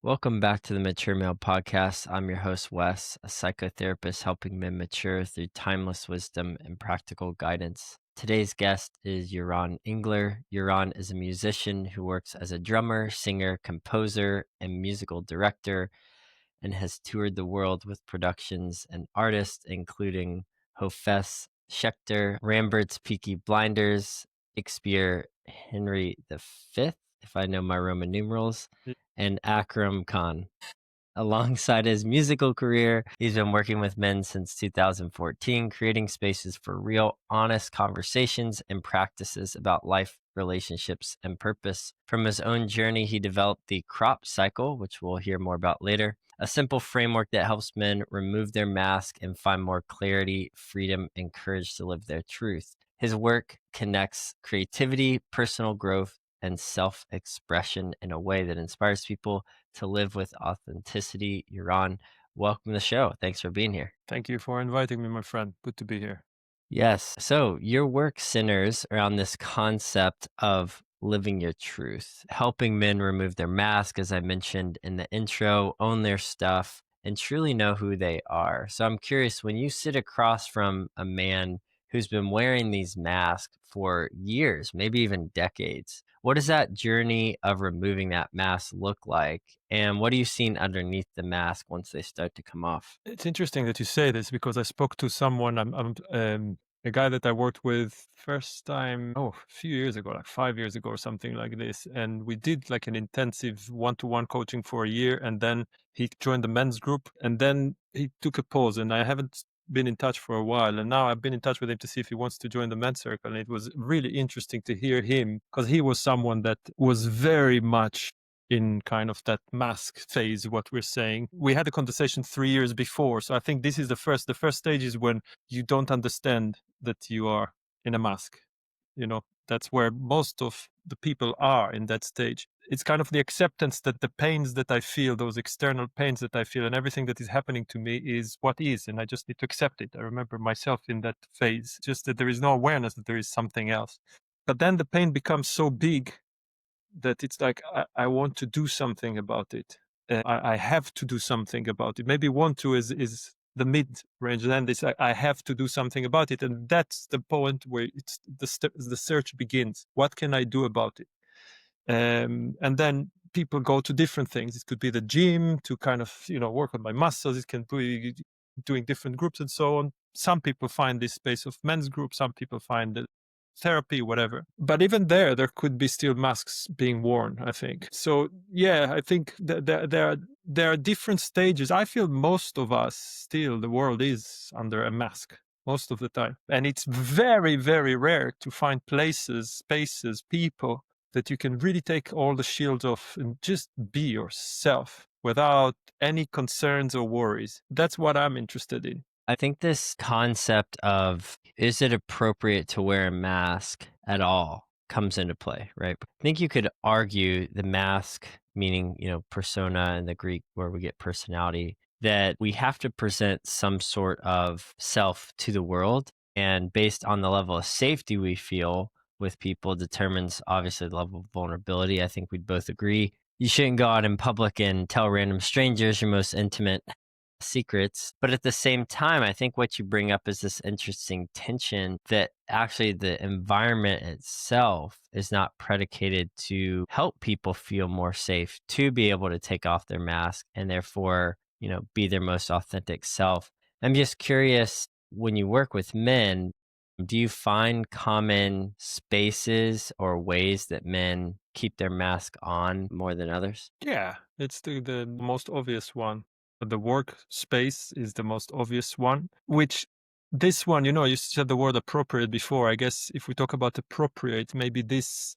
Welcome back to the Mature Male Podcast. I'm your host, Wes, a psychotherapist helping men mature through timeless wisdom and practical guidance. Today's guest is Yaron Engler. Yaron is a musician who works as a drummer, singer, composer, and musical director, and has toured the world with productions and artists, including Hofes, Schechter, Rambert's Peaky Blinders, Shakespeare, Henry V, if I know my Roman numerals, and Akram Khan. Alongside his musical career, he's been working with men since 2014, creating spaces for real, honest conversations and practices about life, relationships, and purpose. From his own journey, he developed the crop cycle, which we'll hear more about later, a simple framework that helps men remove their mask and find more clarity, freedom, and courage to live their truth. His work connects creativity, personal growth, and self expression in a way that inspires people to live with authenticity. Yaron, welcome to the show. Thanks for being here. Thank you for inviting me, my friend. Good to be here. Yes. So your work centers around this concept of living your truth, helping men remove their mask, as I mentioned in the intro, own their stuff, and truly know who they are. So I'm curious, when you sit across from a man who's been wearing these masks for years, maybe even decades, what does that journey of removing that mask look like? And what are you seeing underneath the mask once they start to come off? It's interesting that you say this because I spoke to someone. I'm a guy that I worked with first time a few years ago, like 5 years ago or something like this, and we did like an intensive one-to-one coaching for a year, and then he joined the men's group, and then he took a pause, and I haven't been in touch for a while, and now I've been in touch with him to see if he wants to join the men's circle, and it was really interesting to hear him because he was someone that was very much in kind of that mask phase, what we're saying. We had a conversation 3 years before. So I think this is the first stage is when you don't understand that you are in a mask. That's where most of the people are in that stage. It's kind of the acceptance that the pains that I feel, those external pains that I feel, and everything that is happening to me is what is, and I just need to accept it. I remember myself in that phase, just that there is no awareness that there is something else. But then the pain becomes so big that it's like I want to do something about it. I have to do something about it. Maybe want to is the mid range, and then it's like I have to do something about it, and that's the point where it's the search begins. What can I do about it? And then people go to different things. It could be the gym to kind of work on my muscles. It can be doing different groups and so on. Some people find this space of men's group. Some people find the therapy, whatever. But even there could be still masks being worn, I think. So yeah, I think there are different stages. I feel most of us still, the world is under a mask most of the time. And it's very, very rare to find places, spaces, people that you can really take all the shields off and just be yourself without any concerns or worries. That's what I'm interested in. I think this concept of is it appropriate to wear a mask at all comes into play, right? I think you could argue the mask, meaning, persona in the Greek where we get personality, that we have to present some sort of self to the world. And based on the level of safety we feel with people determines obviously the level of vulnerability. I think we'd both agree. You shouldn't go out in public and tell random strangers your most intimate secrets. But at the same time, I think what you bring up is this interesting tension that actually the environment itself is not predicated to help people feel more safe to be able to take off their mask and therefore, be their most authentic self. I'm just curious, when you work with men, do you find common spaces or ways that men keep their mask on more than others? Yeah, it's the most obvious one. The workspace is the most obvious one, which this one, you said the word appropriate before. I guess if we talk about appropriate, maybe this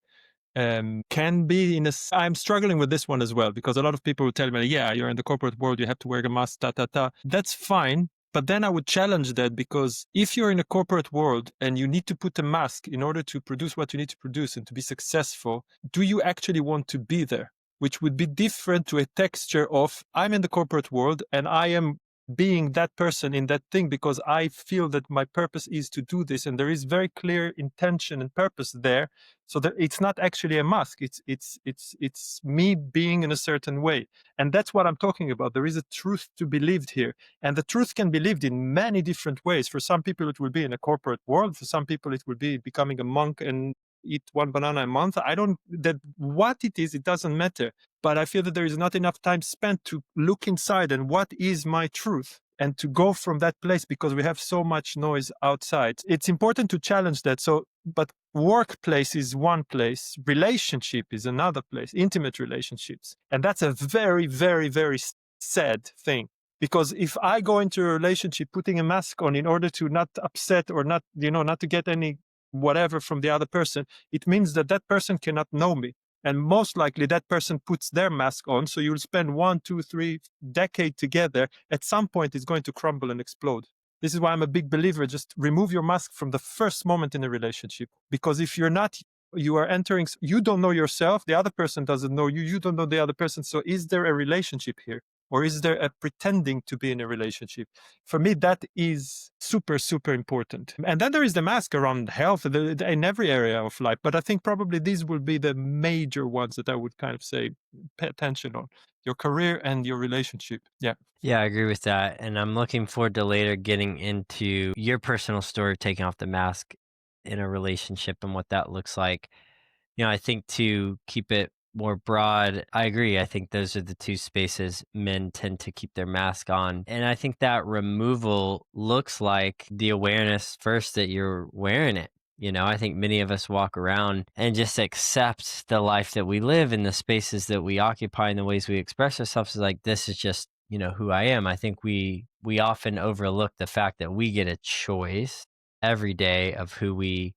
can be I'm struggling with this one as well, because a lot of people will tell me, yeah, you're in the corporate world, you have to wear a mask, ta, ta, ta. That's fine. But then I would challenge that, because if you're in a corporate world and you need to put a mask in order to produce what you need to produce and to be successful, do you actually want to be there? Which would be different to a texture of I'm in the corporate world and I am being that person in that thing because I feel that my purpose is to do this, and there is very clear intention and purpose there. So that it's not actually a mask. It's me being in a certain way, and that's what I'm talking about. There is a truth to be lived here, and the truth can be lived in many different ways. For some people, it will be in a corporate world. For some people, it will be becoming a monk and eat one banana a month. I don't that what it is. It doesn't matter, but I feel that there is not enough time spent to look inside and what is my truth and to go from that place because we have so much noise outside. It's important to challenge that. So, but workplace is one place, relationship is another place, intimate relationships. And that's a very, very, very sad thing. Because if I go into a relationship putting a mask on in order to not upset or not, not to get any whatever from the other person, it means that that person cannot know me, and most likely that person puts their mask on, so you'll spend 1 2 3 decade together. At some point it's going to crumble and explode. This is why I'm a big believer, just remove your mask from the first moment in a relationship, because if you're not, you are entering, you don't know yourself, the other person doesn't know you, you don't know the other person. So is there a relationship here, or is there a pretending to be in a relationship? For me, that is super, super important. And then there is the mask around health in every area of life. But I think probably these will be the major ones that I would kind of say pay attention on: your career and your relationship. Yeah. Yeah, I agree with that. And I'm looking forward to later getting into your personal story, of taking off the mask in a relationship and what that looks like. I think to keep it more broad, I agree. I think those are the two spaces men tend to keep their mask on. And I think that removal looks like the awareness first that you're wearing it. I think many of us walk around and just accept the life that we live in the spaces that we occupy and the ways we express ourselves is like, this is just, who I am. I think we often overlook the fact that we get a choice every day of who we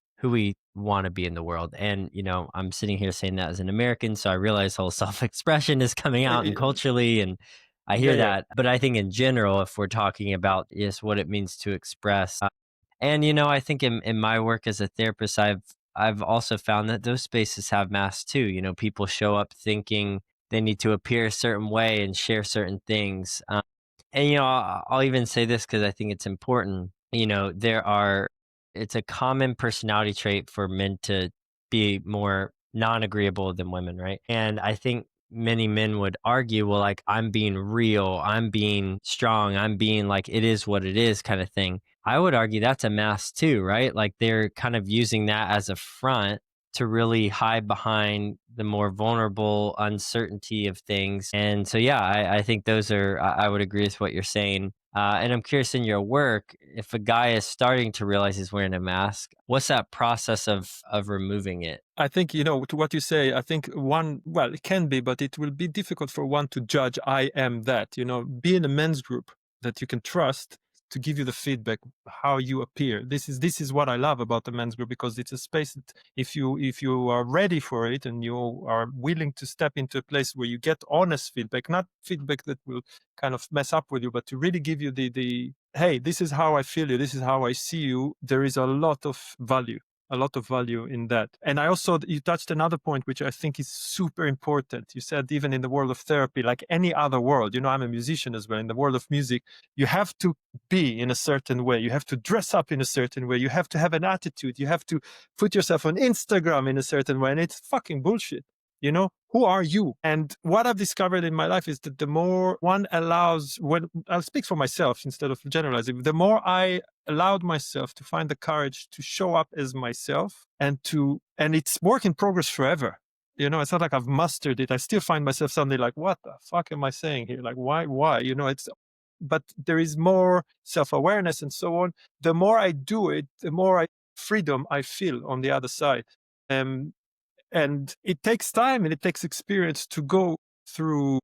want to be in the world. And, I'm sitting here saying that as an American, so I realize whole self-expression is coming out and culturally, and I Yeah, hear yeah. that. But I think in general, if we're talking about is what it means to express, and I think in my work as a therapist, I've also found that those spaces have masks too. People show up thinking they need to appear a certain way and share certain things. And I'll even say this because I think it's important. It's a common personality trait for men to be more non-agreeable than women, right? And I think many men would argue, well, like, I'm being real, I'm being strong, I'm being like, it is what it is kind of thing. I would argue that's a mask too, right? Like they're kind of using that as a front to really hide behind the more vulnerable uncertainty of things. And so, yeah, I think those are, I would agree with what you're saying. And I'm curious in your work, if a guy is starting to realize he's wearing a mask, what's that process of removing it? I think, to what you say, I think well, it can be, but it will be difficult for one to judge I am that, be in a men's group that you can trust to give you the feedback, how you appear. This is what I love about the men's group, because it's a space that if you are ready for it and you are willing to step into a place where you get honest feedback, not feedback that will kind of mess up with you, but to really give you the hey, this is how I feel you, this is how I see you, there is a lot of value in that. And I also, you touched another point, which I think is super important. You said, even in the world of therapy, like any other world, I'm a musician as well. In the world of music, you have to be in a certain way. You have to dress up in a certain way. You have to have an attitude. You have to put yourself on Instagram in a certain way. And it's fucking bullshit. Who are you? And what I've discovered in my life is that the more one allows, when I'll speak for myself instead of generalizing, the more I allowed myself to find the courage to show up as myself, and it's work in progress forever. It's not like I've mastered it. I still find myself suddenly like, what the fuck am I saying here? Like, why? But there is more self-awareness and so on. The more I do it, the more freedom I feel on the other side. Um, and it takes time and it takes experience to go through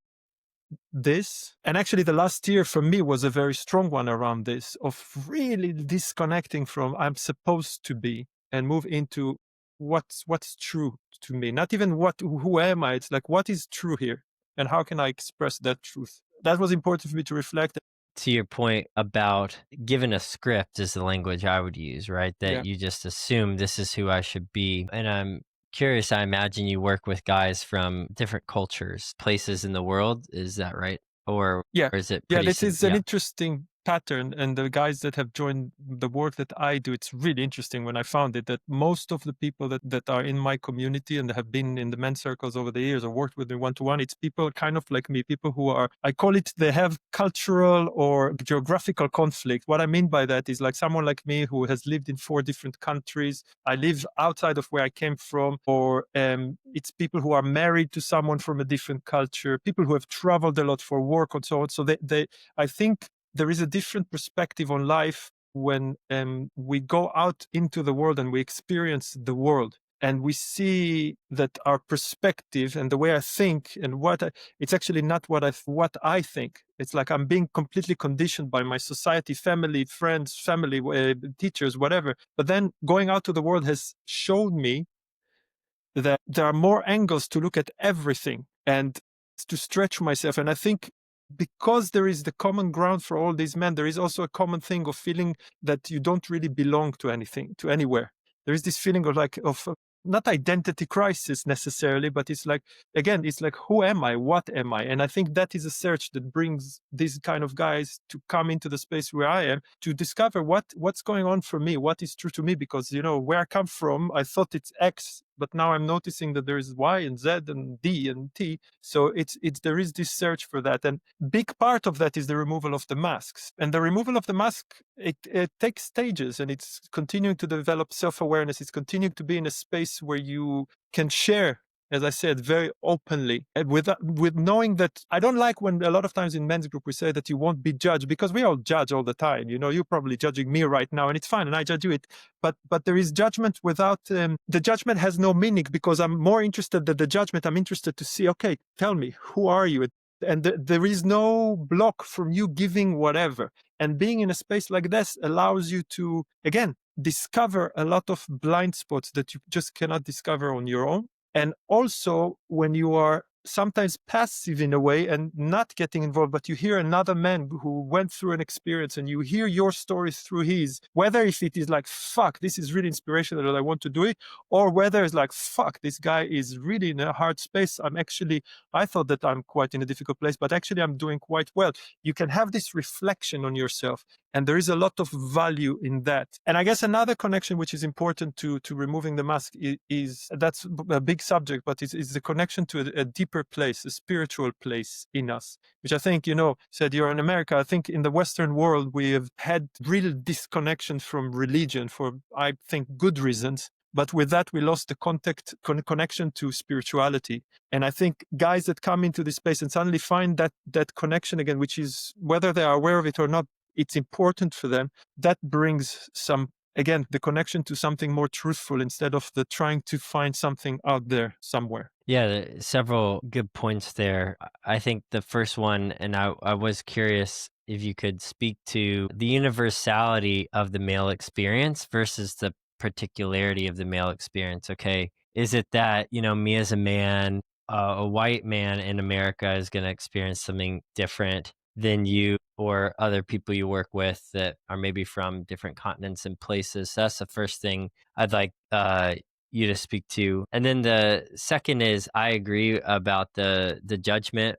this. And actually, the last year for me was a very strong one around this, of really disconnecting from I'm supposed to be and move into what's true to me. Not even who am I? It's like, what is true here, and how can I express that truth? That was important for me to reflect. To your point about given a script is the language I would use, right? That Yeah. you just assume this is who I should be. And I'm curious, I imagine you work with guys from different cultures, places in the world. Is that right? Yeah. or is it Yeah, pretty this sim is an yeah. interesting pattern. And the guys that have joined the work that I do, it's really interesting when I found it that most of the people that are in my community and have been in the men's circles over the years or worked with me one to one, it's people kind of like me, people who are, I call it, they have cultural or geographical conflict. What I mean by that is like someone like me who has lived in 4 different countries. I live outside of where I came from, or it's people who are married to someone from a different culture, people who have traveled a lot for work and so on. So I think there is a different perspective on life when we go out into the world and we experience the world. And we see that our perspective and the way I think and it's actually not what I think. It's like I'm being completely conditioned by my society, family, friends, family, teachers, whatever. But then going out to the world has shown me that there are more angles to look at everything and to stretch myself. And I think because there is the common ground for all these men, there is also a common thing of feeling that you don't really belong to anything, to anywhere. There is this feeling of like, of not identity crisis necessarily, but it's like, again, it's like, who am I? What am I? And I think that is a search that brings these kind of guys to come into the space where I am to discover what's going on for me, what is true to me, because, you know, where I come from, I thought it's X, but now I'm noticing that there is Y and Z and D and T. So there is this search for that. And big part of that is the removal of the masks. And the removal of the mask, it takes stages, and it's continuing to develop self-awareness. It's continuing to be in a space where you can share, as I said, very openly, and with knowing that I don't like when a lot of times in men's group we say that you won't be judged, because we all judge all the time. You know, you're probably judging me right now, and it's fine, and I judge you. But there is judgment without the judgment has no meaning, because I'm more interested than the judgment. I'm interested to see, okay, tell me, who are you? And there is no block from you giving whatever. And being in a space like this allows you to, again, discover a lot of blind spots that you just cannot discover on your own. And also, when you are sometimes passive in a way and not getting involved, but you hear another man who went through an experience and you hear your story through his, whether if it is like, fuck, this is really inspirational that I want to do it, or whether it's like, fuck, this guy is really in a hard space. I thought that I'm quite in a difficult place, but actually I'm doing quite well. You can have this reflection on yourself. And there is a lot of value in that. And I guess another connection which is important to removing the mask is that's a big subject, but is the connection to a deeper place, a spiritual place in us, which I think, you know, said you're in America. I think in the Western world, we have had real disconnection from religion for, I think, good reasons. But with that, we lost the connection to spirituality. And I think guys that come into this space and suddenly find that connection again, which is, whether they are aware of it or not, it's important for them. That brings some, again, the connection to something more truthful instead of the trying to find something out there somewhere. Yeah, several good points there. I think the first one, and I was curious if you could speak to the universality of the male experience versus the particularity of the male experience. Okay. Is it that, you know, me as a man, a white man in America is going to experience something different than you or other people you work with that are maybe from different continents and places? So that's the first thing I'd like you to speak to. And then the second is I agree about the judgment.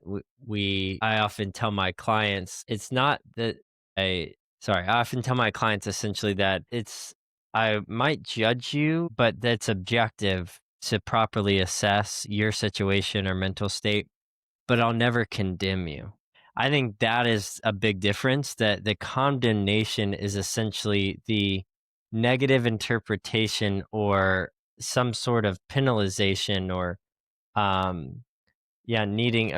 I often tell my clients it's not that I often tell my clients essentially that it's I might judge you, but that's objective to properly assess your situation or mental state, but I'll never condemn you. I think that is a big difference, that the condemnation is essentially the negative interpretation or some sort of penalization or um yeah, needing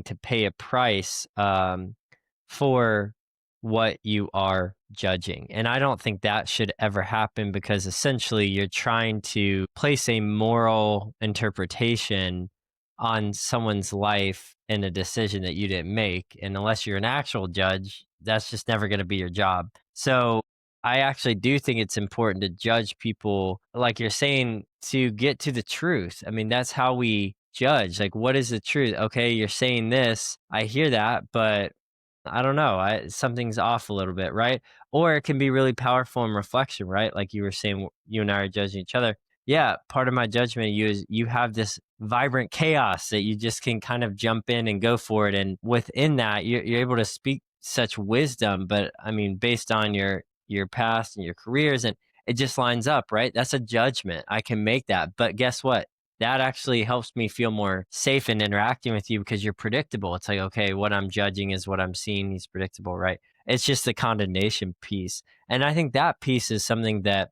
to pay a price for what you are judging. And I don't think that should ever happen, because essentially you're trying to place a moral interpretation on someone's life in a decision that you didn't make. And unless you're an actual judge, that's just never going to be your job. So I actually do think it's important to judge people, like you're saying, to get to the truth. I mean, that's how we judge. Like, what is the truth? Okay, you're saying this. I hear that, but I don't know. Something's off a little bit, right? Or it can be really powerful in reflection, right? Like you were saying, you and I are judging each other. yeah, part of my judgment of you is you have this vibrant chaos that you just can kind of jump in and go for it. And within that, you're able to speak such wisdom. But I mean, based on your past and your careers, and it just lines up, right? That's a judgment. I can make that. But guess what? That actually helps me feel more safe in interacting with you because you're predictable. It's like, okay, what I'm judging is what I'm seeing. He's predictable, right? It's just the condemnation piece. And I think that piece is something that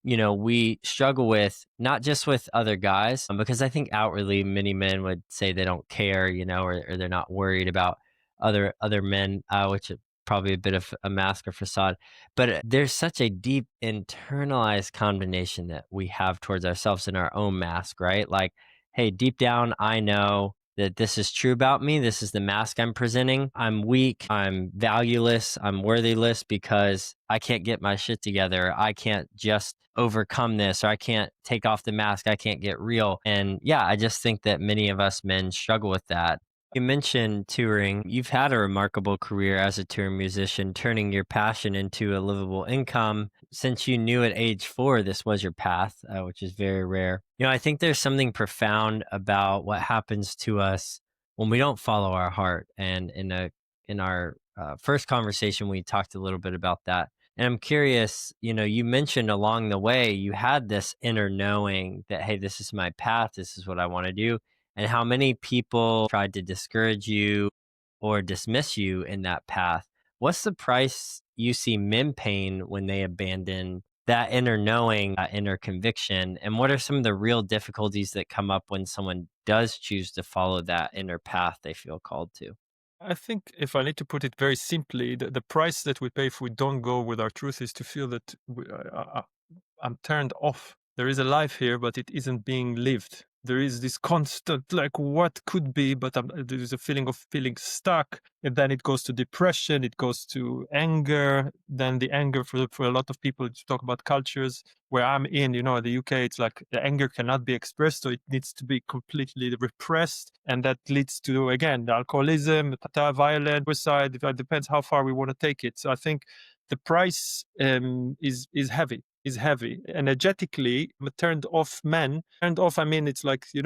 we struggle with, not just with other guys, because I think outwardly many men would say they don't care, or they're not worried about other men, which is probably a bit of a mask or facade. But there's such a deep internalized condemnation that we have towards ourselves in our own mask, right? Like, hey, deep down, I know that this is true about me. This is the mask I'm presenting. I'm weak. I'm valueless. I'm worthless because I can't get my shit together. I can't just overcome this, or I can't take off the mask. I can't get real. And yeah, I just think that many of us men struggle with that. You mentioned touring. You've had a remarkable career as a touring musician, turning your passion into a livable income. Since you knew at age 4 this was your path, which is very rare. I think there's something profound about what happens to us when we don't follow our heart. And in our first conversation, we talked a little bit about that. And I'm curious, you mentioned along the way you had this inner knowing that, hey, this is my path, this is what I want to do, and how many people tried to discourage you or dismiss you in that path. What's the price you see men paying when they abandon that inner knowing, that inner conviction? And what are some of the real difficulties that come up when someone does choose to follow that inner path they feel called to? I think if I need to put it very simply, the price that we pay if we don't go with our truth is to feel that I'm turned off. There is a life here, but it isn't being lived. There is this constant, like, what could be, but there is a feeling of feeling stuck. And then it goes to depression, it goes to anger. Then the anger for a lot of people, to talk about cultures where I'm in, the UK, it's like the anger cannot be expressed. So it needs to be completely repressed. And that leads to, again, the alcoholism, violence, suicide. It depends how far we want to take it. So I think the price is heavy. Is heavy. Energetically, I'm a turned off man. Turned off, I mean, it's like, it's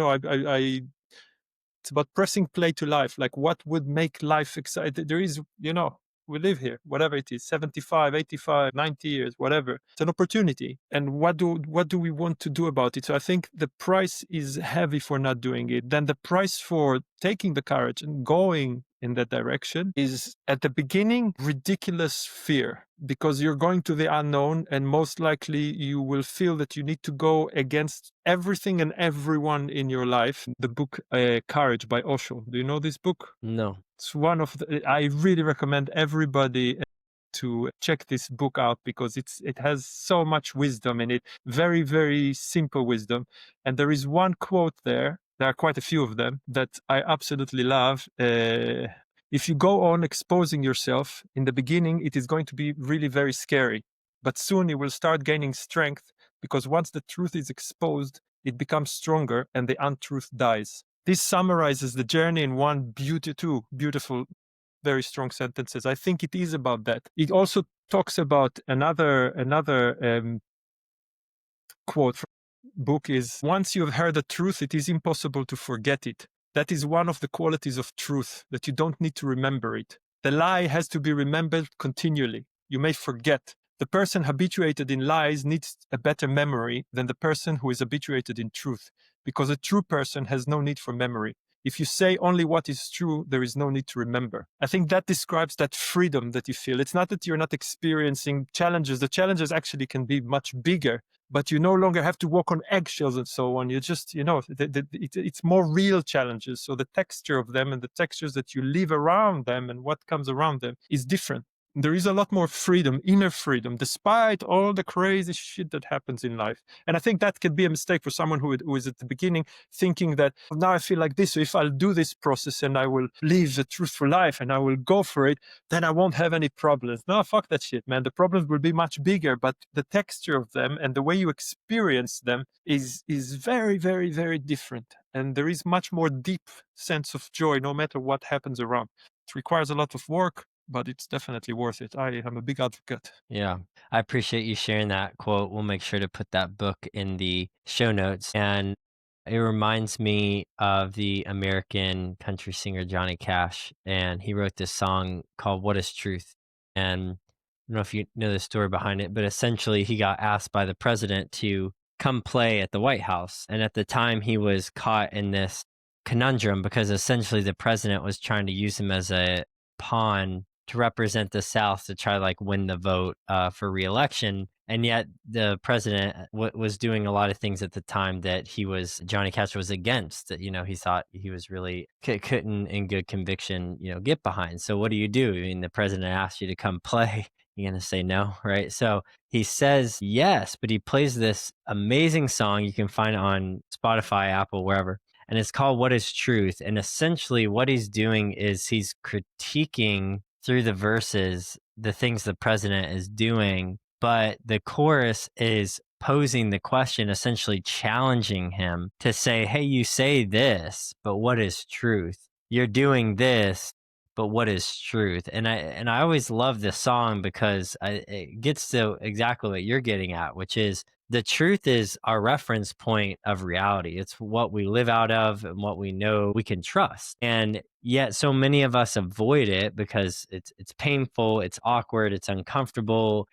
about pressing play to life. Like, what would make life exciting? There is, we live here, whatever it is, 75, 85, 90 years, whatever. It's an opportunity. And what do we want to do about it? So I think the price is heavy for not doing it. Then the price for taking the courage and going in that direction is, at the beginning, ridiculous fear, because you're going to the unknown, and most likely you will feel that you need to go against everything and everyone in your life. The book Courage by Osho. Do you know this book? No. It's one of I really recommend everybody to check this book out, because it has so much wisdom in it. Very, very simple wisdom. And there is one quote there. There are quite a few of them that I absolutely love. If you go on exposing yourself in the beginning, it is going to be really very scary. But soon you will start gaining strength, because once the truth is exposed, it becomes stronger and the untruth dies. This summarizes the journey in two beautiful, very strong sentences. I think it is about that. It also talks about another quote from the book is, once you have heard the truth, it is impossible to forget it. That is one of the qualities of truth, that you don't need to remember it. The lie has to be remembered continually. You may forget. The person habituated in lies needs a better memory than the person who is habituated in truth, because a true person has no need for memory. If you say only what is true, there is no need to remember. I think that describes that freedom that you feel. It's not that you're not experiencing challenges. The challenges actually can be much bigger, but you no longer have to walk on eggshells and so on. You just, it's more real challenges. So the texture of them and the textures that you live around them and what comes around them is different. There is a lot more freedom, inner freedom, despite all the crazy shit that happens in life. And I think that could be a mistake for someone who is at the beginning thinking that, now I feel like this, so if I'll do this process and I will live the truthful life and I will go for it, then I won't have any problems. No, fuck that shit, man. The problems will be much bigger, but the texture of them and the way you experience them is very, very, very different. And there is much more deep sense of joy no matter what happens around. It requires a lot of work. but it's definitely worth it. I am a big advocate. Yeah, I appreciate you sharing that quote. We'll make sure to put that book in the show notes. And it reminds me of the American country singer Johnny Cash. And he wrote this song called What is Truth? And I don't know if you know the story behind it, but essentially he got asked by the president to come play at the White House. And at the time, he was caught in this conundrum because essentially the president was trying to use him as a pawn to represent the South to try to like win the vote for reelection. And yet the president was doing a lot of things at the time that Johnny Cash was against. That he thought he was really couldn't in good conviction get behind. So what do you do? I mean, the president asked you to come play. You're gonna say no, right? So he says yes, but he plays this amazing song you can find on Spotify, Apple, wherever, and it's called What is Truth? And essentially, what he's doing is he's critiquing through the verses the things the president is doing, but the chorus is posing the question, essentially challenging him to say, hey, you say this, but what is truth? You're doing this, but what is truth? And I always love this song because it gets to exactly what you're getting at, which is the truth is our reference point of reality. It's what we live out of and what we know we can trust. And yet so many of us avoid it because it's painful, it's awkward, it's uncomfortable,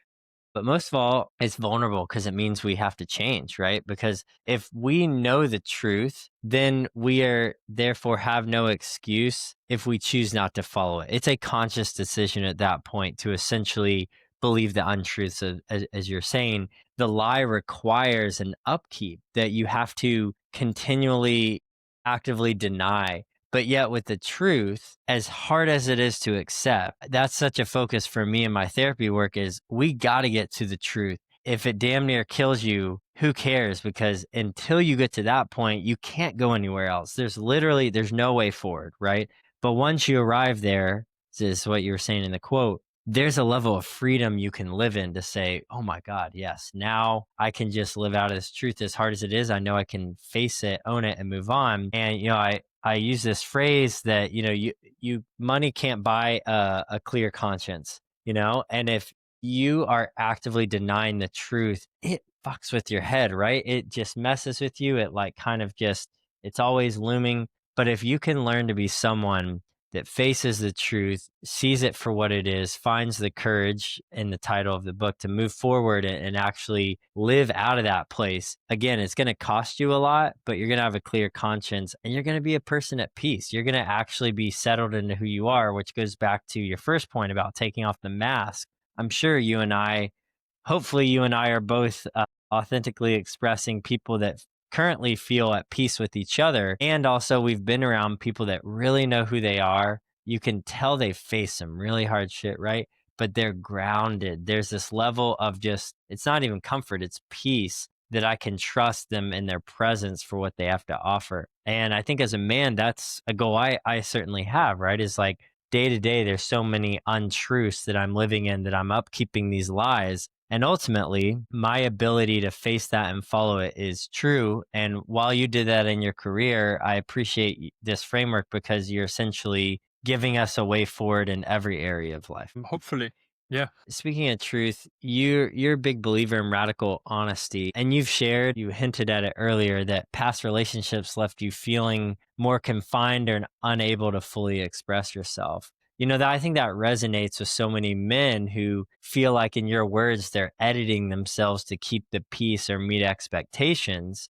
but most of all, it's vulnerable because it means we have to change, right? Because if we know the truth, then we are therefore have no excuse if we choose not to follow it. It's a conscious decision at that point to essentially believe the untruths, as you're saying. The lie requires an upkeep that you have to continually actively deny, but yet, with the truth, as hard as it is to accept, that's such a focus for me in my therapy work is we got to get to the truth. If it damn near kills you, who cares? Because until you get to that point, you can't go anywhere else. There's no way forward, right? But once you arrive there, this is what you were saying in the quote, there's a level of freedom you can live in to say, oh my God, yes, now I can just live out of this truth as hard as it is. I know I can face it, own it, and move on. And, I use this phrase that, you money can't buy a clear conscience, and if you are actively denying the truth, it fucks with your head, right? It just messes with you. It like kind of just, it's always looming. But if you can learn to be someone that faces the truth, sees it for what it is, finds the courage in the title of the book to move forward and actually live out of that place. Again, it's going to cost you a lot, but you're going to have a clear conscience and you're going to be a person at peace. You're going to actually be settled into who you are, which goes back to your first point about taking off the mask. I'm sure hopefully you and I are both authentically expressing people that currently feel at peace with each other. And also, we've been around people that really know who they are. You can tell they face some really hard shit, right? But they're grounded. There's this level of just, it's not even comfort, it's peace that I can trust them in their presence for what they have to offer. And I think as a man, that's a goal I certainly have, right? Is like day to day, there's so many untruths that I'm living in that I'm upkeeping these lies, and ultimately, my ability to face that and follow it is true. And while you did that in your career, I appreciate this framework because you're essentially giving us a way forward in every area of life. Hopefully. Yeah. Speaking of truth, you're a big believer in radical honesty, and you hinted at it earlier that past relationships left you feeling more confined or unable to fully express yourself. That I think that resonates with so many men who feel like, in your words, they're editing themselves to keep the peace or meet expectations.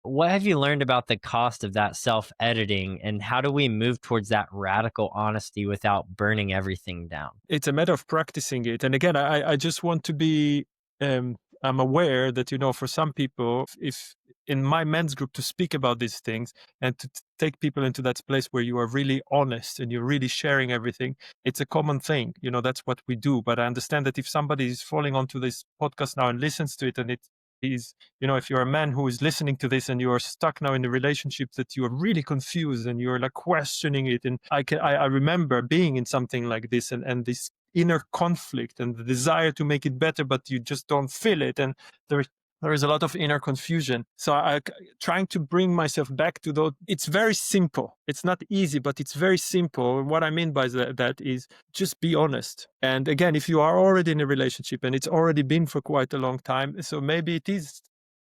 What have you learned about the cost of that self editing, and how do we move towards that radical honesty without burning everything down? It's a matter of practicing it. And again, I just want to be, I'm aware that, for some people, if in my men's group to speak about these things and to take people into that place where you are really honest and you're really sharing everything, it's a common thing. That's what we do. But I understand that if somebody is falling onto this podcast now and listens to it and it is, if you're a man who is listening to this and you are stuck now in a relationship that you are really confused and you're like questioning it. And I remember being in something like this and this inner conflict and the desire to make it better, but you just don't feel it. And there There is a lot of inner confusion. So trying to bring myself back to those. It's very simple. It's not easy, but it's very simple. What I mean by that is just be honest. And again, if you are already in a relationship and it's already been for quite a long time, so maybe it is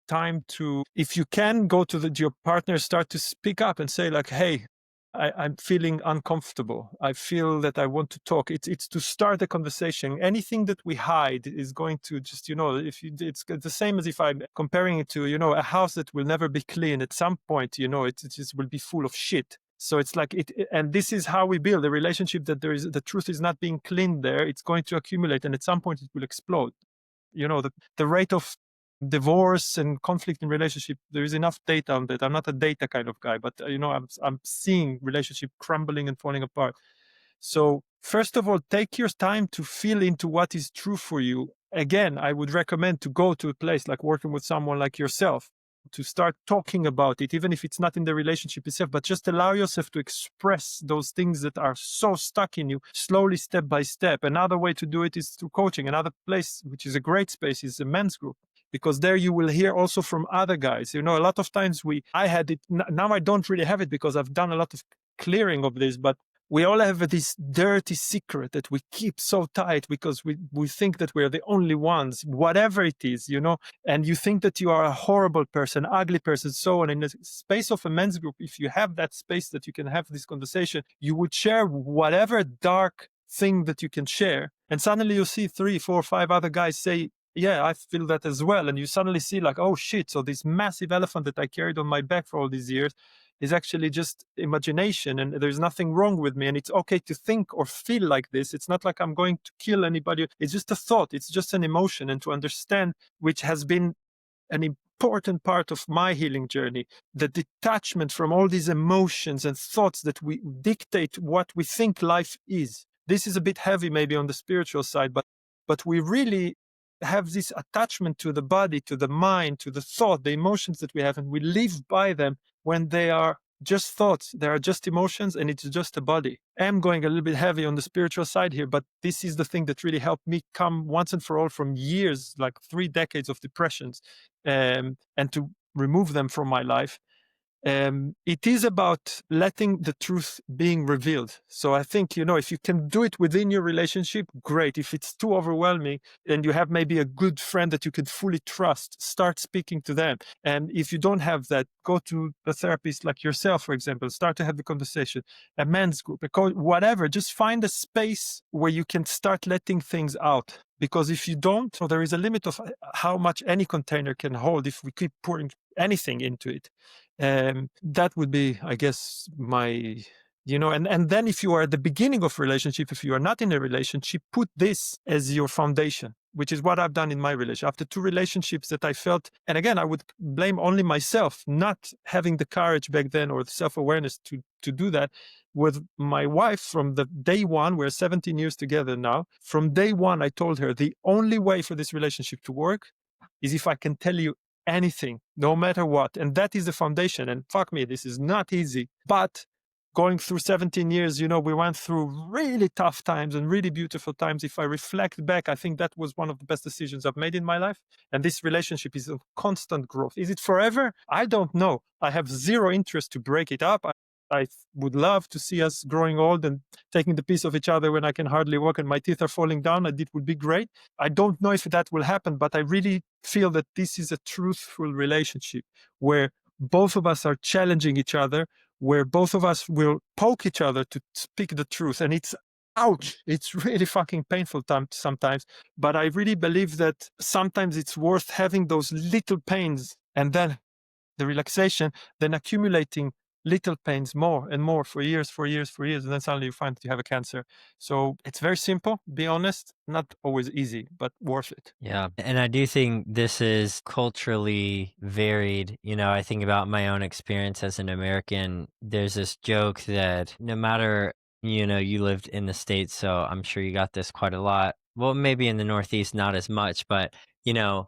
time to, if you can go to your partner, start to speak up and say like, hey, I'm feeling uncomfortable. I feel that I want to talk. It's to start a conversation. Anything that we hide is going to just, if you, it's the same as if I'm comparing it to, a house that will never be clean. At some point, it just will be full of shit. So it's like and this is how we build a relationship, that the truth is not being cleaned there. It's going to accumulate, and at some point it will explode. The rate of divorce and conflict in relationship, there is enough data on that. I'm not a data kind of guy, but I'm seeing relationship crumbling and falling apart. So first of all, take your time to feel into what is true for you. Again, I would recommend to go to a place like working with someone like yourself, to start talking about it, even if it's not in the relationship itself, but just allow yourself to express those things that are so stuck in you slowly, step by step. Another way to do it is through coaching. Another place, which is a great space, is a men's group, because there you will hear also from other guys. A lot of times I had it, now I don't really have it because I've done a lot of clearing of this, but we all have this dirty secret that we keep so tight because we think that we're the only ones, whatever it is, and you think that you are a horrible person, ugly person, so on. In the space of a men's group, if you have that space that you can have this conversation, you would share whatever dark thing that you can share. And suddenly you see 3, 4, 5 other guys say, yeah, I feel that as well. And you suddenly see like, oh shit, so this massive elephant that I carried on my back for all these years is actually just imagination, and there's nothing wrong with me, and it's okay to think or feel like this. It's not like I'm going to kill anybody. It's just a thought. It's just an emotion. And to understand, which has been an important part of my healing journey, the detachment from all these emotions and thoughts that we dictate what we think life is. This is a bit heavy maybe on the spiritual side, but we really have this attachment to the body, to the mind, to the thought, the emotions that we have, and we live by them when they are just thoughts, they are just emotions, and it's just a body. I'm going a little bit heavy on the spiritual side here, but this is the thing that really helped me come once and for all from years, like 3 decades of depressions, and to remove them from my life. It is about letting the truth being revealed. So I think, if you can do it within your relationship, great. If it's too overwhelming and you have maybe a good friend that you can fully trust, start speaking to them. And if you don't have that, go to a therapist like yourself, for example, start to have the conversation, a men's group, a coach, whatever. Just find a space where you can start letting things out. Because if you don't, so there is a limit of how much any container can hold if we keep pouring anything into it. That would be, I guess, and then if you are at the beginning of relationship, if you are not in a relationship, put this as your foundation, which is what I've done in my relationship. After 2 relationships that I felt, and again, I would blame only myself, not having the courage back then or the self-awareness to do that. With my wife, from the day one, we're 17 years together now. From day one, I told her the only way for this relationship to work is if I can tell you anything, no matter what. And that is the foundation. And fuck me, this is not easy. But going through 17 years, we went through really tough times and really beautiful times. If I reflect back, I think that was one of the best decisions I've made in my life. And this relationship is a constant growth. Is it forever? I don't know. I have zero interest to break it up. I would love to see us growing old and taking the piece of each other when I can hardly walk and my teeth are falling down. And it would be great. I don't know if that will happen, but I really feel that this is a truthful relationship where both of us are challenging each other, where both of us will poke each other to speak the truth. And it's ouch. It's really fucking painful sometimes. But I really believe that sometimes it's worth having those little pains and then the relaxation, then accumulating little pains more and more for years, and then suddenly you find that you have a cancer. So it's very simple, be honest, not always easy, but worth it. Yeah. And I do think this is culturally varied. I think about my own experience as an American. There's this joke that no matter, you lived in the States, so I'm sure you got this quite a lot. Well, maybe in the Northeast, not as much, but,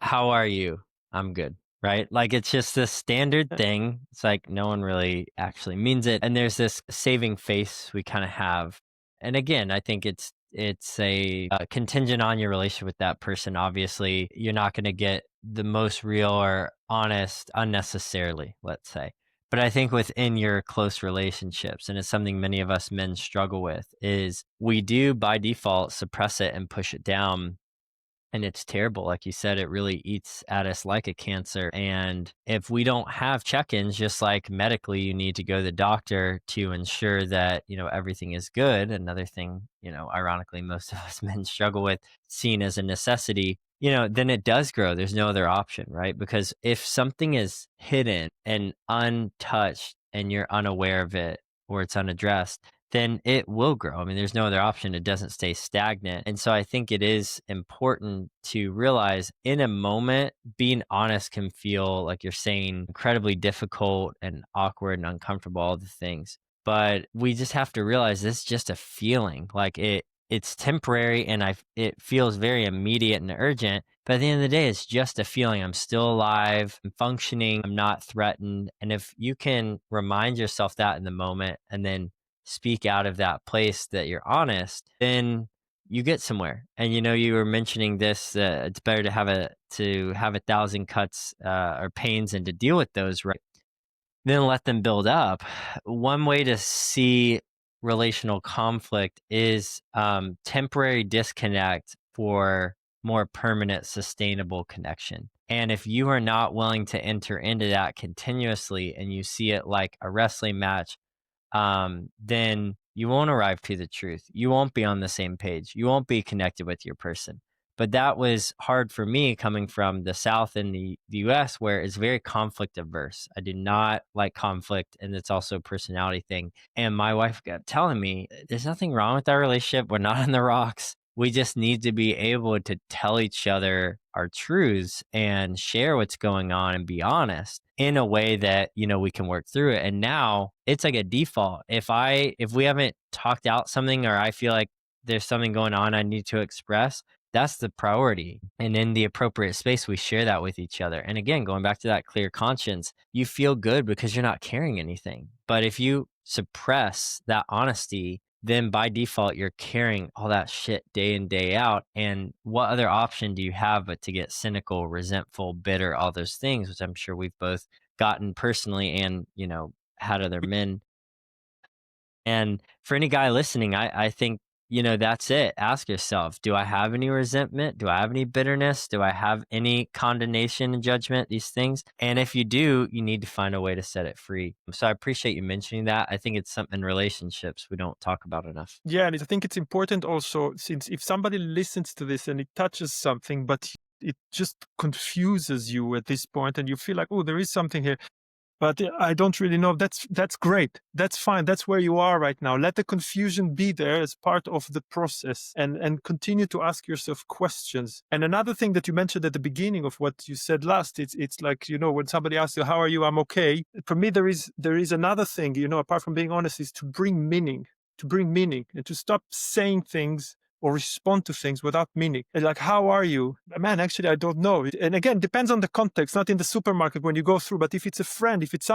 how are you? I'm good. Right? Like it's just this standard Yeah. thing. It's like no one really actually means it. And there's this saving face we kind of have. And again, I think it's a contingent on your relationship with that person. Obviously, you're not going to get the most real or honest unnecessarily, let's say. But I think within your close relationships, and it's something many of us men struggle with, is we do by default suppress it and push it down, and it's terrible. Like you said, it really eats at us like a cancer. And if we don't have check-ins, just like medically, you need to go to the doctor to ensure that, everything is good. Another thing, ironically, most of us men struggle with, seen as a necessity, then it does grow. There's no other option, right? Because if something is hidden and untouched and you're unaware of it or it's unaddressed, then it will grow. I mean, there's no other option. It doesn't stay stagnant. And so I think it is important to realize in a moment, being honest can feel, like you're saying, incredibly difficult and awkward and uncomfortable, all the things. But we just have to realize this is just a feeling. Like it's temporary and it feels very immediate and urgent. But at the end of the day, it's just a feeling. I'm still alive, I'm functioning, I'm not threatened. And if you can remind yourself that in the moment and then speak out of that place that you're honest, then you get somewhere. And you were mentioning this. It's better to have 1,000 cuts or pains and to deal with those, right? Then let them build up. One way to see relational conflict is temporary disconnect for more permanent, sustainable connection. And if you are not willing to enter into that continuously and you see it like a wrestling match, then you won't arrive to the truth. You won't be on the same page. You won't be connected with your person. But that was hard for me coming from the South in the US, where it's very conflict averse. I do not like conflict, and it's also a personality thing. And my wife kept telling me, there's nothing wrong with our relationship. We're not on the rocks. We just need to be able to tell each other our truths and share what's going on and be honest in a way that, we can work through it. And now it's like a default. If we haven't talked out something or I feel like there's something going on I need to express, that's the priority. And in the appropriate space, we share that with each other. And again, going back to that clear conscience, you feel good because you're not carrying anything. But if you suppress that honesty, then by default, you're carrying all that shit day in, day out. And what other option do you have but to get cynical, resentful, bitter, all those things, which I'm sure we've both gotten personally and, had other men. And for any guy listening, I think, that's it. Ask yourself, do I have any resentment? Do I have any bitterness? Do I have any condemnation and judgment? These things. And if you do, you need to find a way to set it free. So I appreciate you mentioning that. I think it's something in relationships we don't talk about enough. Yeah, and I think it's important also, since if somebody listens to this and it touches something, but it just confuses you at this point, and you feel like, oh, there is something here, but I don't really know. That's great. That's fine. That's where you are right now. Let the confusion be there as part of the process, and continue to ask yourself questions. And another thing that you mentioned at the beginning of what you said last, it's like, when somebody asks you, how are you? I'm okay. For me, there is another thing, apart from being honest, is to bring meaning, and to stop saying things or respond to things without meaning. And like, how are you? Man, actually, I don't know. And again, depends on the context, not in the supermarket when you go through, but if it's a friend, if it's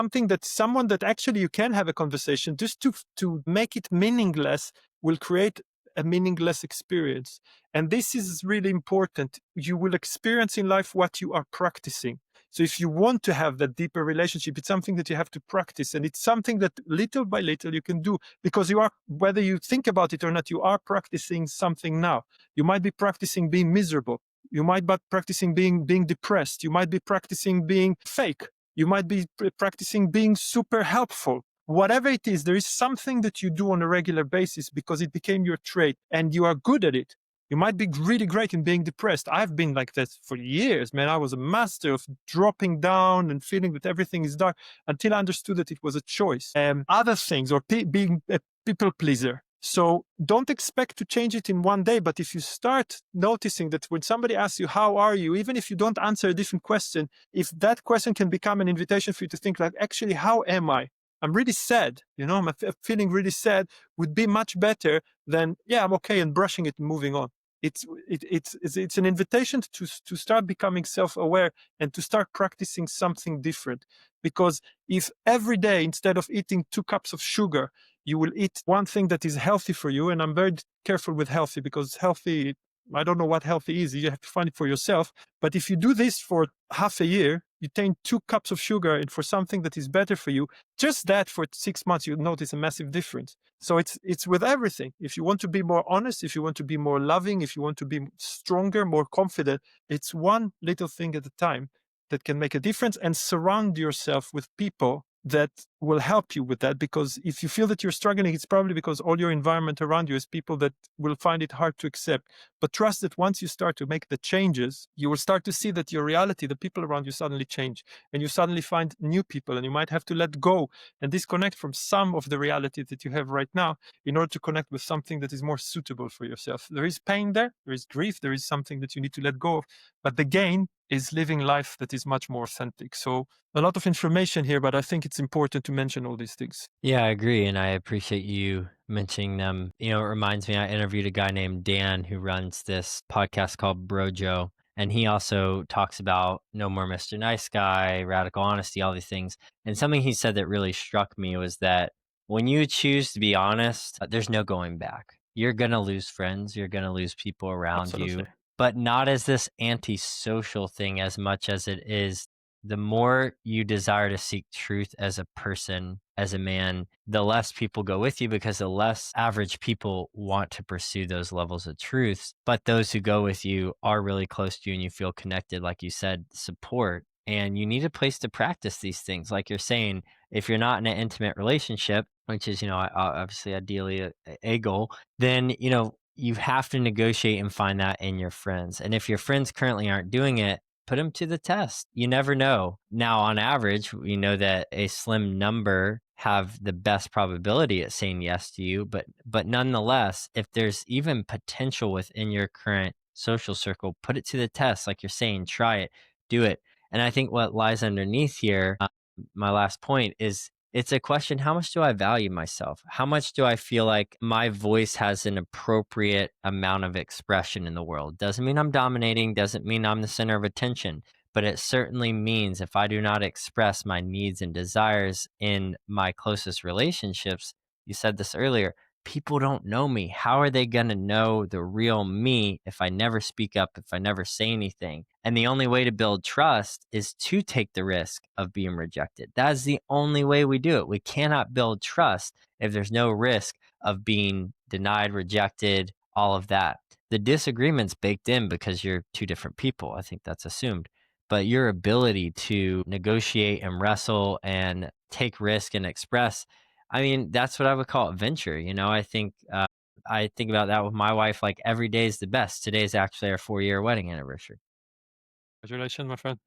someone that actually you can have a conversation, just to make it meaningless will create a meaningless experience. And this is really important. You will experience in life what you are practicing. So if you want to have that deeper relationship, it's something that you have to practice. And it's something that little by little you can do, because you are, whether you think about it or not, you are practicing something now. You might be practicing being miserable. You might be practicing being depressed. You might be practicing being fake. You might be practicing being super helpful. Whatever it is, there is something that you do on a regular basis because it became your trait and you are good at it. You might be really great in being depressed. I've been like that for years, man. I was a master of dropping down and feeling that everything is dark until I understood that it was a choice. Other things, or being a people pleaser. So don't expect to change it in one day. But if you start noticing that when somebody asks you, how are you? Even if you don't answer a different question, if that question can become an invitation for you to think like, actually, how am I? I'm really sad. I'm feeling really sad would be much better than, yeah, I'm okay, and brushing it and moving on. It's an invitation to start becoming self-aware and to start practicing something different. Because if every day, instead of eating 2 cups of sugar, you will eat one thing that is healthy for you, and I'm very careful with healthy, because healthy I don't know what healthy is. You have to find it for yourself. But if you do this for half a year, you take 2 cups of sugar and for something that is better for you, just that for 6 months, you'll notice a massive difference. So it's with everything. If you want to be more honest, if you want to be more loving, if you want to be stronger, more confident, it's one little thing at a time that can make a difference. And surround yourself with people that will help you with that, because if you feel that you're struggling, it's probably because all your environment around you is people that will find it hard to accept. But trust that once you start to make the changes, you will start to see that your reality, the people around you, suddenly change, and you suddenly find new people, and you might have to let go and disconnect from some of the reality that you have right now in order to connect with something that is more suitable for yourself. There is pain there is grief, there is something that you need to let go of, but the gain is living life that is much more authentic. So a lot of information here, but I think it's important to mention all these things. Yeah, I agree, and I appreciate you mentioning them. You know, it reminds me, I interviewed a guy named Dan who runs this podcast called Brojo, and he also talks about No More Mr. Nice Guy, radical honesty, all these things. And something he said that really struck me was that when you choose to be honest, there's no going back. You're gonna lose friends, you're gonna lose people around Absolutely. you, but not as this antisocial thing as much as it is the more you desire to seek truth as a person, as a man, the less people go with you because the less average people want to pursue those levels of truths. But those who go with you are really close to you and you feel connected, like you said, support. And you need a place to practice these things. Like you're saying, if you're not in an intimate relationship, which is, obviously ideally a goal, then, you have to negotiate and find that in your friends. And if your friends currently aren't doing it, put them to the test. You never know. Now, on average, we know that a slim number have the best probability at saying yes to you, but nonetheless, if there's even potential within your current social circle, put it to the test. Like you're saying, try it, do it. And I think what lies underneath here, my last point is it's a question: how much do I value myself? How much do I feel like my voice has an appropriate amount of expression in the world? Doesn't mean I'm dominating, doesn't mean I'm the center of attention, but it certainly means if I do not express my needs and desires in my closest relationships, you said this earlier, people don't know me. How are they going to know the real me if I never speak up, if I never say anything? And the only way to build trust is to take the risk of being rejected. That's the only way we do it. We cannot build trust if there's no risk of being denied, rejected, all of that. The disagreement's baked in because you're two different people. I think that's assumed. But your ability to negotiate and wrestle and take risk and express, I mean, that's what I would call adventure. I think about that with my wife. Like every day is the best. Today's actually our 4-year wedding anniversary. Congratulations, my friend.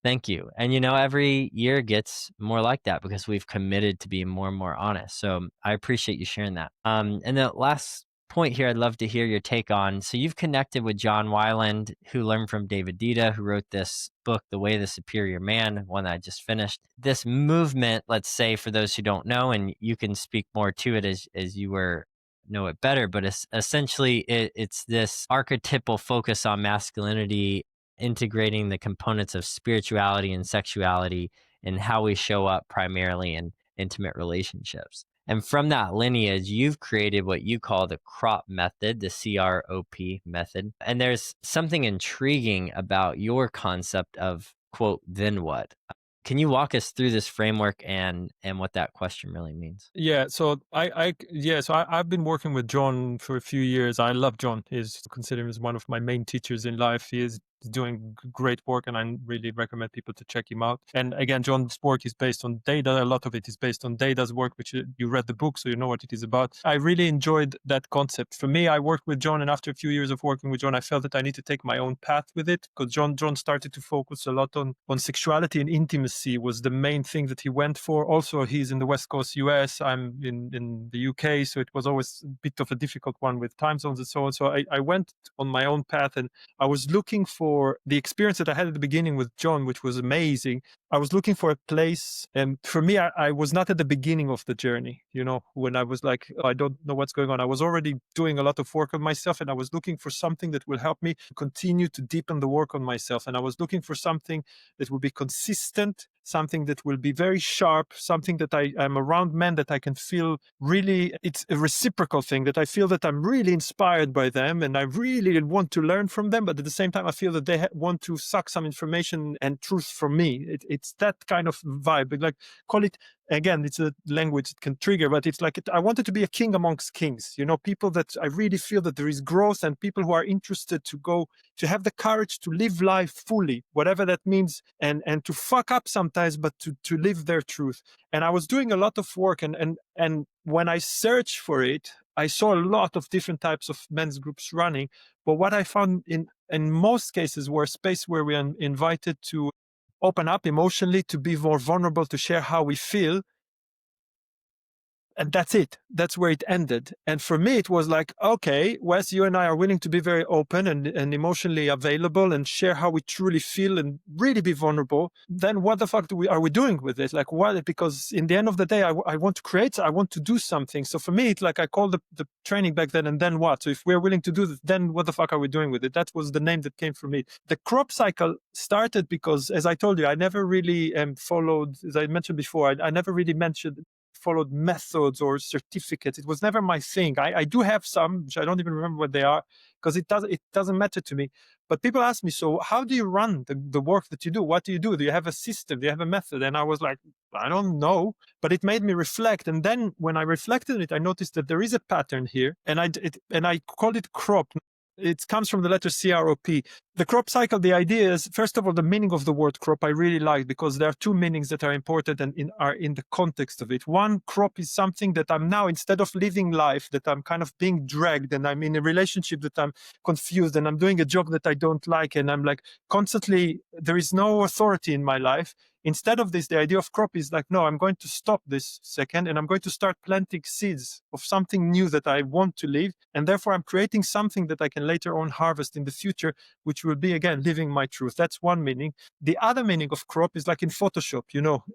Thank you. And every year gets more like that because we've committed to being more and more honest. So I appreciate you sharing that. And the last point here, I'd love to hear your take on. So you've connected with John Weiland, who learned from David Dita, who wrote this book, The Way of the Superior Man, one that I just finished. This movement, let's say, for those who don't know, and you can speak more to it as you know it better, but it's essentially it's this archetypal focus on masculinity, integrating the components of spirituality and sexuality and how we show up primarily in intimate relationships. And from that lineage, you've created what you call the CROP method, the CROP method. And there's something intriguing about your concept of, quote, then what? Can you walk us through this framework and what that question really means? Yeah, so I've been working with John for a few years. I love John. He's considered as one of my main teachers in life. He is doing great work, and I really recommend people to check him out. And again, John's work is based on data. A lot of it is based on Data's work, which you read the book, so you know what it is about. I really enjoyed that concept. For me, I worked with John, and after a few years of working with John, I felt that I need to take my own path with it, because John started to focus a lot on sexuality, and intimacy was the main thing that he went for. Also, he's in the West Coast US. I'm in the UK, so it was always a bit of a difficult one with time zones and so on. So I went on my own path, and I was looking for the experience that I had at the beginning with John, which was amazing. I was looking for a place. And for me, I was not at the beginning of the journey, when I was like, "Oh, I don't know what's going on." I was already doing a lot of work on myself, and I was looking for something that will help me continue to deepen the work on myself. And I was looking for something that will be consistent, something that will be very sharp, something that I'm around men that I can feel really, it's a reciprocal thing, that I feel that I'm really inspired by them and I really want to learn from them. But at the same time, I feel that they want to suck some information and truth from me. It's that kind of vibe. Like, call it, again, it's a language that can trigger, but it's like, I wanted to be a king amongst kings, people that I really feel that there is growth, and people who are interested to have the courage to live life fully, whatever that means, and to fuck up sometimes, but to live their truth. And I was doing a lot of work, and when I searched for it, I saw a lot of different types of men's groups running. But what I found in most cases were a space where we are invited to open up emotionally, to be more vulnerable, to share how we feel, and that's it. That's where it ended. And for me, it was like, okay, Wes, you and I are willing to be very open and emotionally available and share how we truly feel and really be vulnerable. Then what the fuck are we doing with it? Like, what? Because in the end of the day, I want to create, I want to do something. So for me, it's like I called the training back then what? So if we're willing to do this, then what the fuck are we doing with it? That was the name that came from me. The crop cycle started because, as I told you, I never really followed, as I mentioned before, I never really followed methods or certificates. It was never my thing. I do have some, which I don't even remember what they are, because it doesn't matter to me. But people ask me, so how do you run the work that you do? What do you do? Do you have a system? Do you have a method? And I was like, I don't know. But it made me reflect. And then when I reflected on it, I noticed that there is a pattern here. And I called it crop. It comes from the letter CROP. The crop cycle, the idea is, first of all, the meaning of the word crop I really like, because there are two meanings that are important and are in the context of it. One, crop is something that I'm now, instead of living life, that I'm kind of being dragged, and I'm in a relationship that I'm confused, and I'm doing a job that I don't like, and I'm like constantly, there is no authority in my life. Instead of this, the idea of crop is like, no, I'm going to stop this second and I'm going to start planting seeds of something new that I want to live. And therefore, I'm creating something that I can later on harvest in the future, which will be, again, living my truth. That's one meaning. The other meaning of crop is like in Photoshop,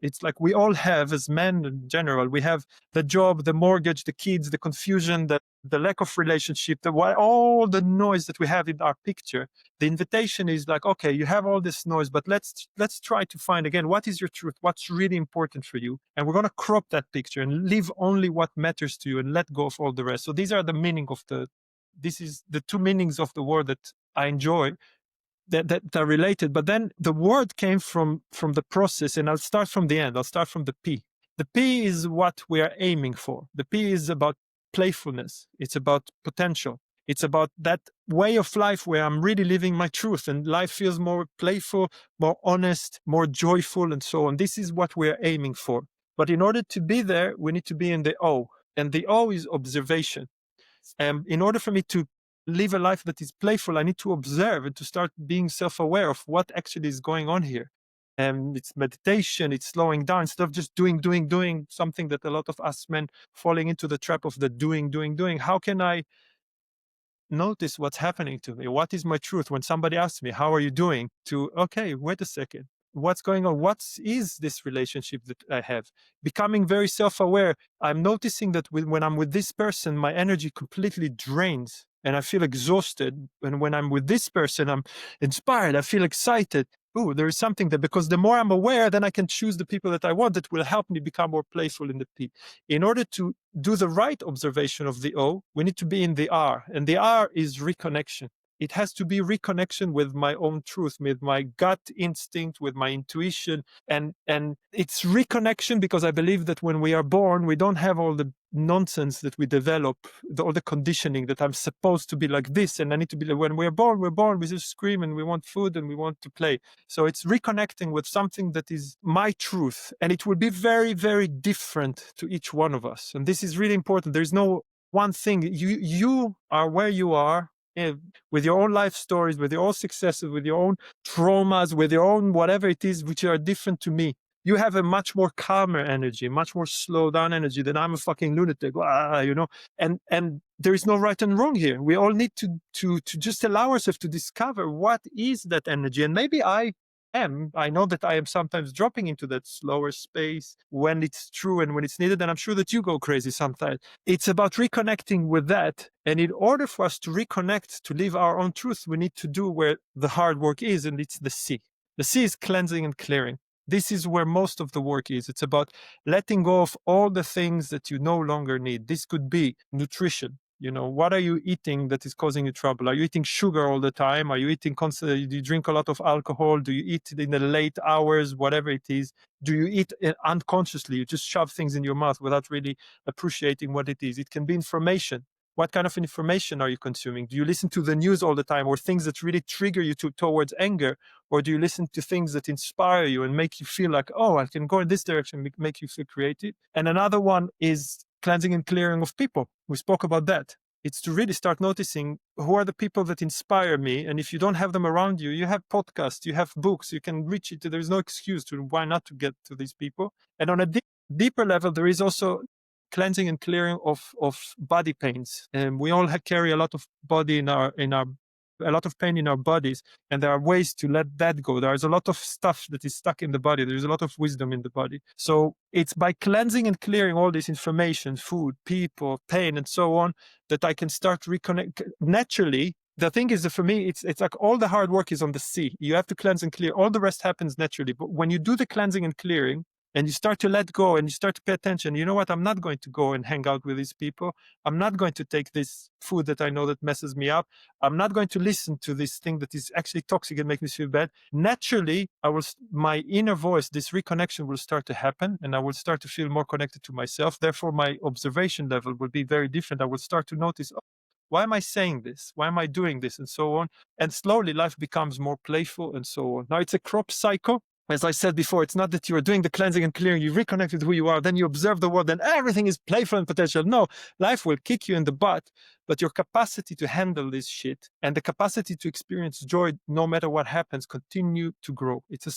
it's like we all have, as men in general, we have the job, the mortgage, the kids, the confusion, the lack of relationship, all the noise that we have in our picture. The invitation is like, okay, you have all this noise, but let's try to find, again, what is your truth, what's really important for you, and we're going to crop that picture and leave only what matters to you and let go of all the rest. So these are the meaning of this is the two meanings of the word that I enjoy, that are related. But then the word came from the process, and I'll start from the end. I'll start from the P. The P is what we are aiming for. The P is about playfulness. It's about potential. It's about that way of life where I'm really living my truth and life feels more playful, more honest, more joyful, and so on. This is what we're aiming for. But in order to be there, we need to be in the O. And the O is observation. In order for me to live a life that is playful, I need to observe and to start being self-aware of what actually is going on here. It's meditation, it's slowing down, instead of just doing something that a lot of us men falling into the trap of the doing. How can I notice what's happening to me? What is my truth? When somebody asks me, how are you doing? To, okay, wait a second. What's going on? What is this relationship that I have? Becoming very self-aware. I'm noticing that when I'm with this person, my energy completely drains and I feel exhausted. And when I'm with this person, I'm inspired. I feel excited. Oh, there is something there, because the more I'm aware, then I can choose the people that I want that will help me become more playful in the P. In order to do the right observation of the O, we need to be in the R, and the R is reconnection. It has to be reconnection with my own truth, with my gut instinct, with my intuition. And it's reconnection because I believe that when we are born, we don't have all the nonsense that we develop, all the conditioning that I'm supposed to be like this and I need to be like, when we're born, we just scream and we want food and we want to play. So it's reconnecting with something that is my truth, and it will be very, very different to each one of us. And this is really important. There's no one thing. You are where you are, with your own life stories, with your own successes, with your own traumas, with your own whatever it is, which are different to me. You have a much more calmer energy, much more slow down energy than I'm a fucking lunatic, and there is no right and wrong here. We all need to just allow ourselves to discover what is that energy. And maybe I am. I know that I am sometimes dropping into that slower space when it's true and when it's needed. And I'm sure that you go crazy sometimes. It's about reconnecting with that. And in order for us to reconnect, to live our own truth, we need to do where the hard work is, and it's the C. The C is cleansing and clearing. This is where most of the work is. It's about letting go of all the things that you no longer need. This could be nutrition. You know, what are you eating that is causing you trouble? Are you eating sugar all the time? Are you eating constantly? Do you drink a lot of alcohol? Do you eat in the late hours, whatever it is? Do you eat unconsciously? You just shove things in your mouth without really appreciating what it is. It can be information. What kind of information are you consuming? Do you listen to the news all the time, or things that really trigger you towards anger? Or do you listen to things that inspire you and make you feel like, oh, I can go in this direction, make you feel creative? And another one is cleansing and clearing of people. We spoke about that. It's to really start noticing who are the people that inspire me. And if you don't have them around you, you have podcasts, you have books, you can reach it. There's no excuse to why not to get to these people. And on a deeper level, there is also cleansing and clearing of body pains. And we all carry a lot of body a lot of pain in our bodies, and there are ways to let that go. There is a lot of stuff that is stuck in the body. There's a lot of wisdom in the body. So it's by cleansing and clearing all this information, food, people, pain, and so on, that I can start reconnect naturally. The thing is that for me, it's like all the hard work is on the C. You have to cleanse and clear. All the rest happens naturally. But when you do the cleansing and clearing, and you start to let go and you start to pay attention, you know what? I'm not going to go and hang out with these people. I'm not going to take this food that I know that messes me up. I'm not going to listen to this thing that is actually toxic and make me feel bad. Naturally, my inner voice, this reconnection will start to happen, and I will start to feel more connected to myself. Therefore, my observation level will be very different. I will start to notice, oh, why am I saying this? Why am I doing this? And so on. And slowly life becomes more playful and so on. Now it's a crop cycle. As I said before, it's not that you are doing the cleansing and clearing, you reconnect with who you are, then you observe the world, and everything is playful and potential. No, life will kick you in the butt, but your capacity to handle this shit and the capacity to experience joy no matter what happens continue to grow. It's a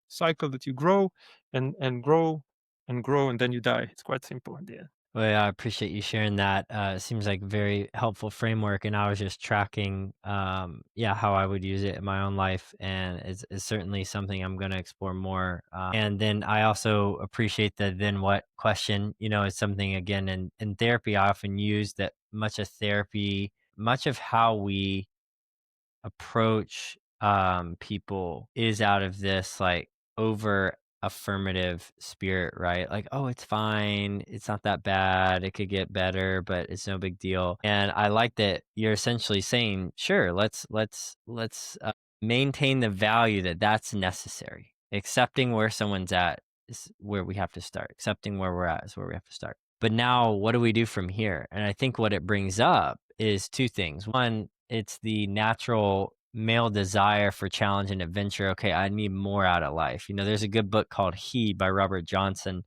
cycle that you grow and grow and grow, and then you die. It's quite simple in the end. Well, yeah, I appreciate you sharing that. It seems like very helpful framework, and I was just tracking, yeah, how I would use it in my own life, and it's certainly something I'm going to explore more. And then I also appreciate the then what question. You know, it's something again in therapy I often use that much of how we approach people is out of this like over affirmative spirit, right? Like, oh, it's fine, it's not that bad, it could get better, but it's no big deal. And I like that you're essentially saying, sure, let's maintain the value that that's necessary. Accepting where someone's at is where we have to start. Accepting where we're at is where we have to start. But now what do we do from here? And I think what it brings up is two things. One, it's the natural male desire for challenge and adventure. Okay, I need more out of life. You know, there's a good book called He by Robert Johnson.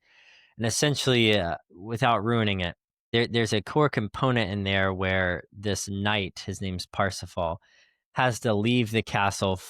And essentially, without ruining it, there's a core component in there where this knight, his name's Parsifal, has to leave the castle,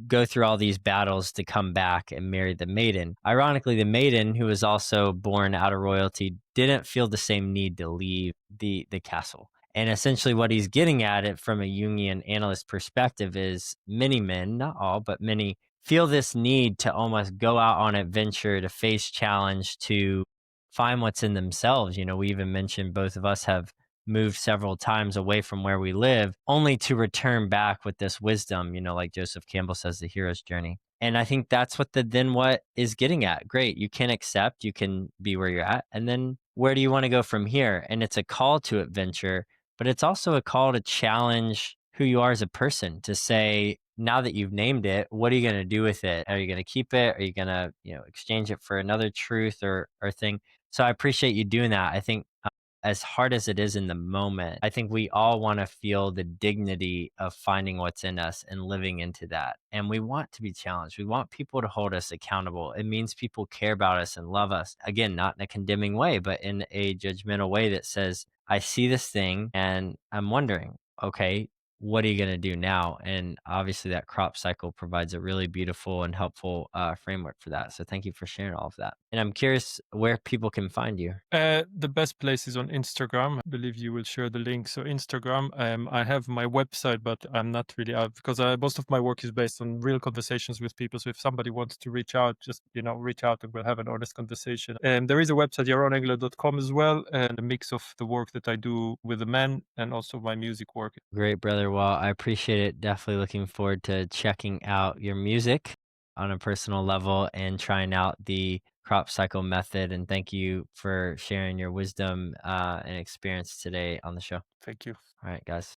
go through all these battles to come back and marry the maiden. Ironically, the maiden, who was also born out of royalty, didn't feel the same need to leave the castle. And essentially, what he's getting at it from a Jungian analyst perspective is many men, not all, but many, feel this need to almost go out on adventure, to face challenge, to find what's in themselves. You know, we even mentioned both of us have moved several times away from where we live, only to return back with this wisdom, you know, like Joseph Campbell says, the hero's journey. And I think that's what the then what is getting at. Great. You can accept, you can be where you're at. And then where do you want to go from here? And it's a call to adventure, but it's also a call to challenge who you are as a person, to say, now that you've named it, what are you going to do with it? Are you going to keep it? Are you going to, you know, exchange it for another truth or thing? So I appreciate you doing that. I think as hard as it is in the moment, I think we all want to feel the dignity of finding what's in us and living into that. And we want to be challenged. We want people to hold us accountable. It means people care about us and love us. Again, not in a condemning way, but in a judgmental way that says, I see this thing and I'm wondering, okay, what are you going to do now? And obviously, that crop cycle provides a really beautiful and helpful framework for that. So, thank you for sharing all of that. And I'm curious where people can find you. The best place is on Instagram. I believe you will share the link. So Instagram, I have my website, but I'm not really out because most of my work is based on real conversations with people. So if somebody wants to reach out, just reach out and we'll have an honest conversation. And there is a website, yaronengler.com as well, and a mix of the work that I do with the men and also my music work. Great, brother. Well, I appreciate it. Definitely looking forward to checking out your music on a personal level and trying out the crop cycle method. And thank you for sharing your wisdom and experience today on the show. Thank you. All right, guys.